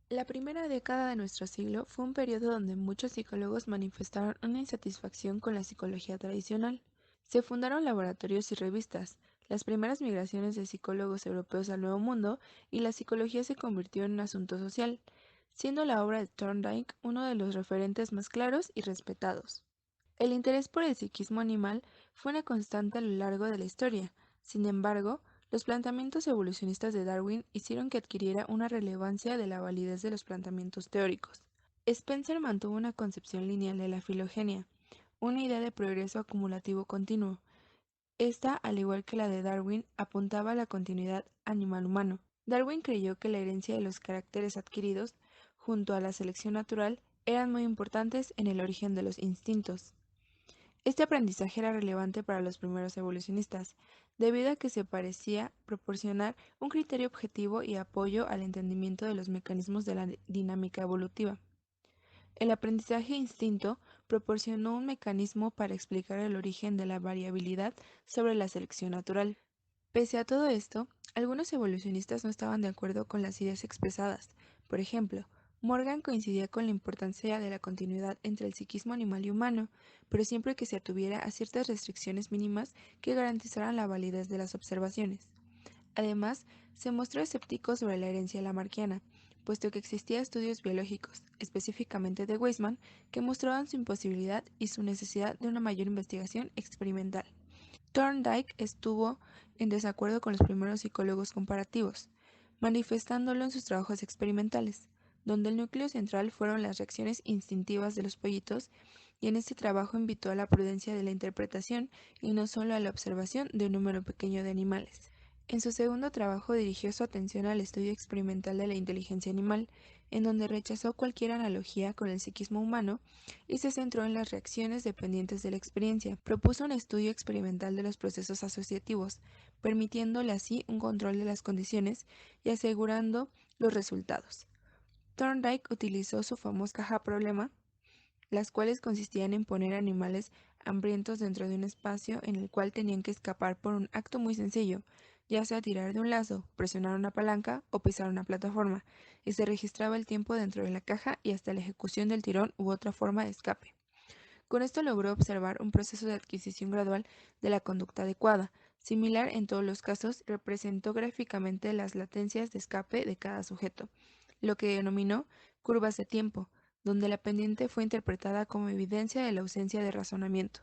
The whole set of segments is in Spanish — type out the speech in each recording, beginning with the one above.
La primera década de nuestro siglo fue un periodo donde muchos psicólogos manifestaron una insatisfacción con la psicología tradicional. Se fundaron laboratorios y revistas, las primeras migraciones de psicólogos europeos al Nuevo Mundo, y la psicología se convirtió en un asunto social, siendo la obra de Thorndike uno de los referentes más claros y respetados. El interés por el psiquismo animal fue una constante a lo largo de la historia. Sin embargo, los planteamientos evolucionistas de Darwin hicieron que adquiriera una relevancia de la validez de los planteamientos teóricos. Spencer mantuvo una concepción lineal de la filogenia, una idea de progreso acumulativo continuo. Esta, al igual que la de Darwin, apuntaba a la continuidad animal-humano. Darwin creyó que la herencia de los caracteres adquiridos, junto a la selección natural, eran muy importantes en el origen de los instintos. Este aprendizaje era relevante para los primeros evolucionistas, debido a que se parecía proporcionar un criterio objetivo y apoyo al entendimiento de los mecanismos de la dinámica evolutiva. El aprendizaje instinto proporcionó un mecanismo para explicar el origen de la variabilidad sobre la selección natural. Pese a todo esto, algunos evolucionistas no estaban de acuerdo con las ideas expresadas. Por ejemplo, Morgan coincidía con la importancia de la continuidad entre el psiquismo animal y humano, pero siempre que se atuviera a ciertas restricciones mínimas que garantizaran la validez de las observaciones. Además, se mostró escéptico sobre la herencia lamarckiana, puesto que existían estudios biológicos, específicamente de Weismann, que mostraban su imposibilidad y su necesidad de una mayor investigación experimental. Thorndike estuvo en desacuerdo con los primeros psicólogos comparativos, manifestándolo en sus trabajos experimentales, donde el núcleo central fueron las reacciones instintivas de los pollitos, y en este trabajo invitó a la prudencia de la interpretación y no solo a la observación de un número pequeño de animales. En su segundo trabajo dirigió su atención al estudio experimental de la inteligencia animal, en donde rechazó cualquier analogía con el psiquismo humano y se centró en las reacciones dependientes de la experiencia. Propuso un estudio experimental de los procesos asociativos, permitiéndole así un control de las condiciones y asegurando los resultados. Thorndike utilizó su famosa caja problema, las cuales consistían en poner animales hambrientos dentro de un espacio en el cual tenían que escapar por un acto muy sencillo, ya sea tirar de un lazo, presionar una palanca o pisar una plataforma, y se registraba el tiempo dentro de la caja y hasta la ejecución del tirón u otra forma de escape. Con esto logró observar un proceso de adquisición gradual de la conducta adecuada, similar en todos los casos, representó gráficamente las latencias de escape de cada sujeto, lo que denominó curvas de tiempo, donde la pendiente fue interpretada como evidencia de la ausencia de razonamiento.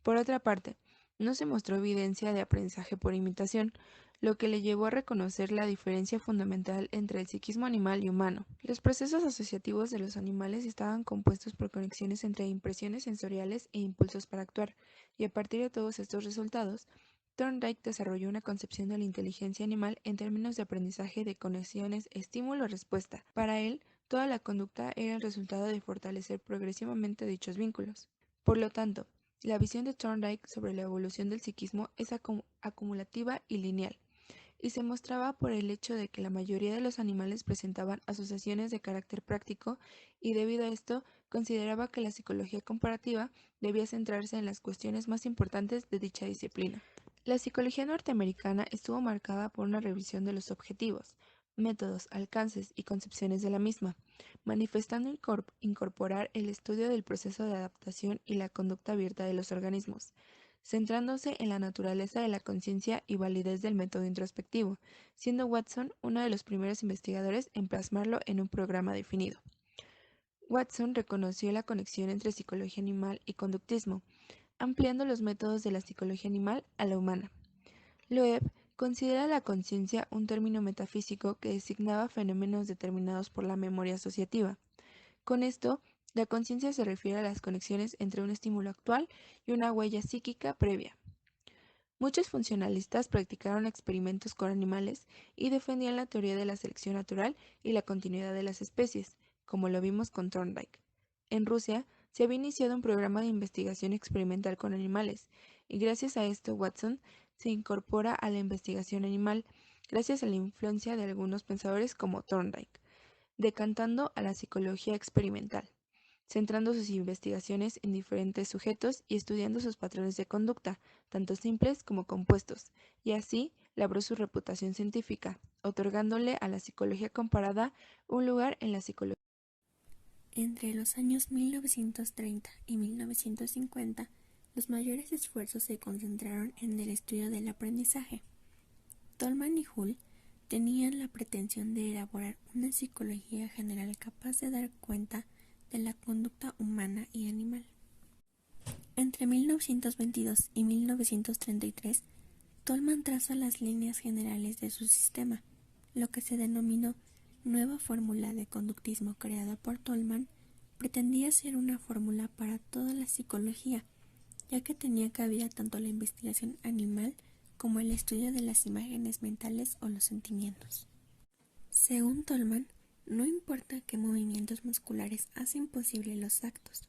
Por otra parte, no se mostró evidencia de aprendizaje por imitación, lo que le llevó a reconocer la diferencia fundamental entre el psiquismo animal y humano. Los procesos asociativos de los animales estaban compuestos por conexiones entre impresiones sensoriales e impulsos para actuar, y a partir de todos estos resultados, Thorndike desarrolló una concepción de la inteligencia animal en términos de aprendizaje de conexiones estímulo-respuesta. Para él, toda la conducta era el resultado de fortalecer progresivamente dichos vínculos. Por lo tanto, la visión de Thorndike sobre la evolución del psiquismo es acumulativa y lineal, y se mostraba por el hecho de que la mayoría de los animales presentaban asociaciones de carácter práctico, y debido a esto consideraba que la psicología comparativa debía centrarse en las cuestiones más importantes de dicha disciplina. La psicología norteamericana estuvo marcada por una revisión de los objetivos, métodos, alcances y concepciones de la misma, manifestando incorporar el estudio del proceso de adaptación y la conducta abierta de los organismos, centrándose en la naturaleza de la conciencia y validez del método introspectivo, siendo Watson uno de los primeros investigadores en plasmarlo en un programa definido. Watson reconoció la conexión entre psicología animal y conductismo, ampliando los métodos de la psicología animal a la humana. Loeb considera la conciencia un término metafísico que designaba fenómenos determinados por la memoria asociativa. Con esto, la conciencia se refiere a las conexiones entre un estímulo actual y una huella psíquica previa. Muchos funcionalistas practicaron experimentos con animales y defendían la teoría de la selección natural y la continuidad de las especies, como lo vimos con Thorndike. En Rusia, se había iniciado un programa de investigación experimental con animales, y gracias a esto Watson se incorpora a la investigación animal, gracias a la influencia de algunos pensadores como Thorndike, decantando a la psicología experimental, centrando sus investigaciones en diferentes sujetos y estudiando sus patrones de conducta, tanto simples como compuestos, y así labró su reputación científica, otorgándole a la psicología comparada un lugar en la psicología. Entre los años 1930 y 1950, los mayores esfuerzos se concentraron en el estudio del aprendizaje. Tolman y Hull tenían la pretensión de elaborar una psicología general capaz de dar cuenta de la conducta humana y animal. Entre 1922 y 1933, Tolman traza las líneas generales de su sistema, lo que se denominó nueva fórmula de conductismo creada por Tolman. Pretendía ser una fórmula para toda la psicología, ya que tenía cabida tanto la investigación animal como el estudio de las imágenes mentales o los sentimientos. Según Tolman, no importa qué movimientos musculares hacen posible los actos,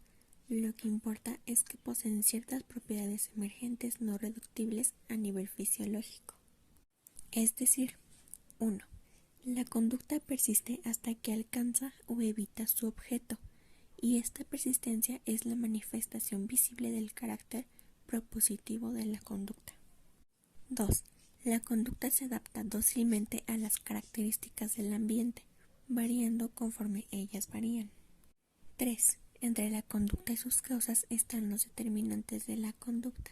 lo que importa es que poseen ciertas propiedades emergentes no reductibles a nivel fisiológico. Es decir, 1. La conducta persiste hasta que alcanza o evita su objeto, y esta persistencia es la manifestación visible del carácter propositivo de la conducta. 2. La conducta se adapta dócilmente a las características del ambiente, variando conforme ellas varían. 3. Entre la conducta y sus causas están los determinantes de la conducta,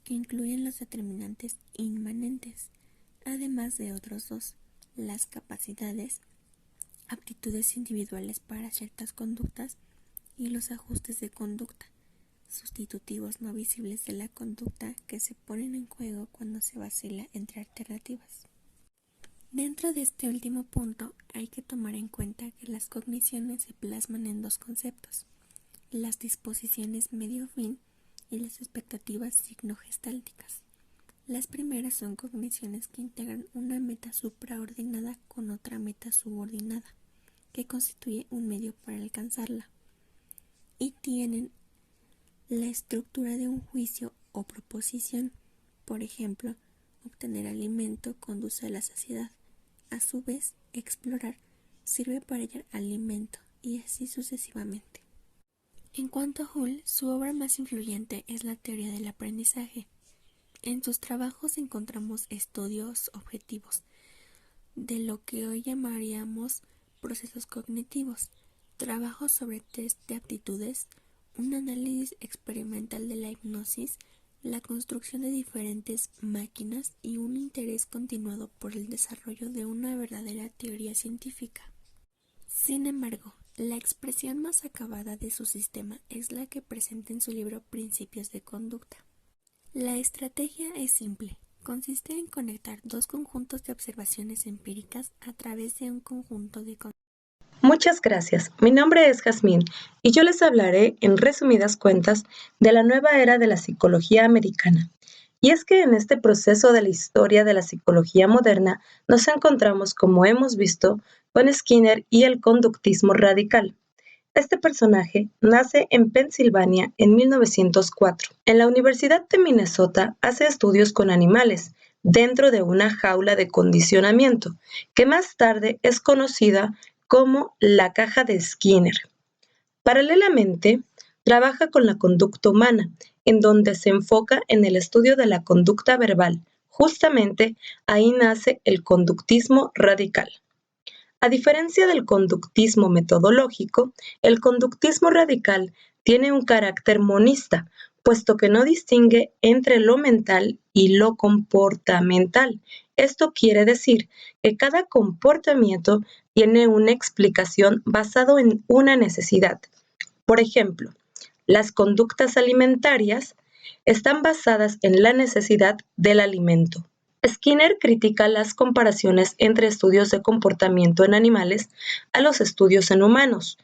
que incluyen los determinantes inmanentes, además de otros dos, las capacidades, aptitudes individuales para ciertas conductas y los ajustes de conducta, sustitutivos no visibles de la conducta que se ponen en juego cuando se vacila entre alternativas. Dentro de este último punto hay que tomar en cuenta que las cogniciones se plasman en dos conceptos: las disposiciones medio-fin y las expectativas signo-gestálticas. Las primeras son cogniciones que integran una meta supraordinada con otra meta subordinada, que constituye un medio para alcanzarla, y tienen la estructura de un juicio o proposición. Por ejemplo, obtener alimento conduce a la saciedad. A su vez, explorar sirve para hallar alimento, y así sucesivamente. En cuanto a Hull, su obra más influyente es la teoría del aprendizaje. En sus trabajos encontramos estudios objetivos de lo que hoy llamaríamos procesos cognitivos, trabajos sobre test de aptitudes, un análisis experimental de la hipnosis, la construcción de diferentes máquinas y un interés continuado por el desarrollo de una verdadera teoría científica. Sin embargo, la expresión más acabada de su sistema es la que presenta en su libro Principios de Conducta. La estrategia es simple. Consiste en conectar dos conjuntos de observaciones empíricas a través de un conjunto de Muchas gracias. Mi nombre es Jazmín y yo les hablaré, en resumidas cuentas, de la nueva era de la psicología americana. Y es que en este proceso de la historia de la psicología moderna nos encontramos, como hemos visto, con Skinner y el conductismo radical. Este personaje nace en Pensilvania en 1904. En la Universidad de Minnesota hace estudios con animales dentro de una jaula de condicionamiento, que más tarde es conocida como la caja de Skinner. Paralelamente, trabaja con la conducta humana, en donde se enfoca en el estudio de la conducta verbal. Justamente ahí nace el conductismo radical. A diferencia del conductismo metodológico, el conductismo radical tiene un carácter monista, puesto que no distingue entre lo mental y lo comportamental. Esto quiere decir que cada comportamiento tiene una explicación basado en una necesidad. Por ejemplo, las conductas alimentarias están basadas en la necesidad del alimento. Skinner critica las comparaciones entre estudios de comportamiento en animales a los estudios en humanos,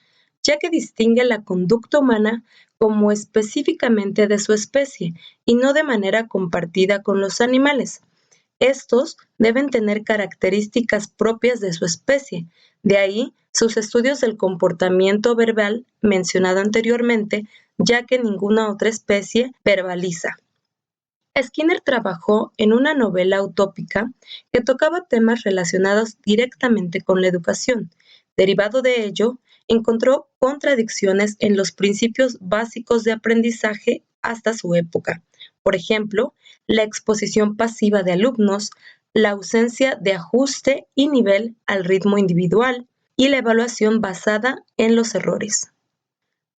ya que distingue la conducta humana como específicamente de su especie y no de manera compartida con los animales. Estos deben tener características propias de su especie, de ahí sus estudios del comportamiento verbal mencionado anteriormente, ya que ninguna otra especie verbaliza. Skinner trabajó en una novela utópica que tocaba temas relacionados directamente con la educación. Derivado de ello, encontró contradicciones en los principios básicos de aprendizaje hasta su época. Por ejemplo, la exposición pasiva de alumnos, la ausencia de ajuste y nivel al ritmo individual y la evaluación basada en los errores.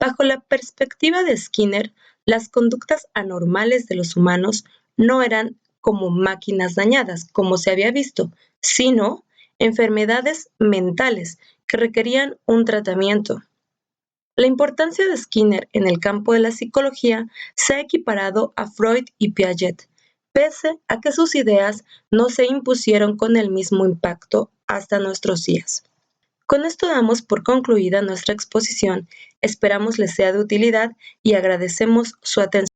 Bajo la perspectiva de Skinner, las conductas anormales de los humanos no eran como máquinas dañadas, como se había visto, sino enfermedades mentales que requerían un tratamiento. La importancia de Skinner en el campo de la psicología se ha equiparado a Freud y Piaget, pese a que sus ideas no se impusieron con el mismo impacto hasta nuestros días. Con esto damos por concluida nuestra exposición, esperamos les sea de utilidad y agradecemos su atención.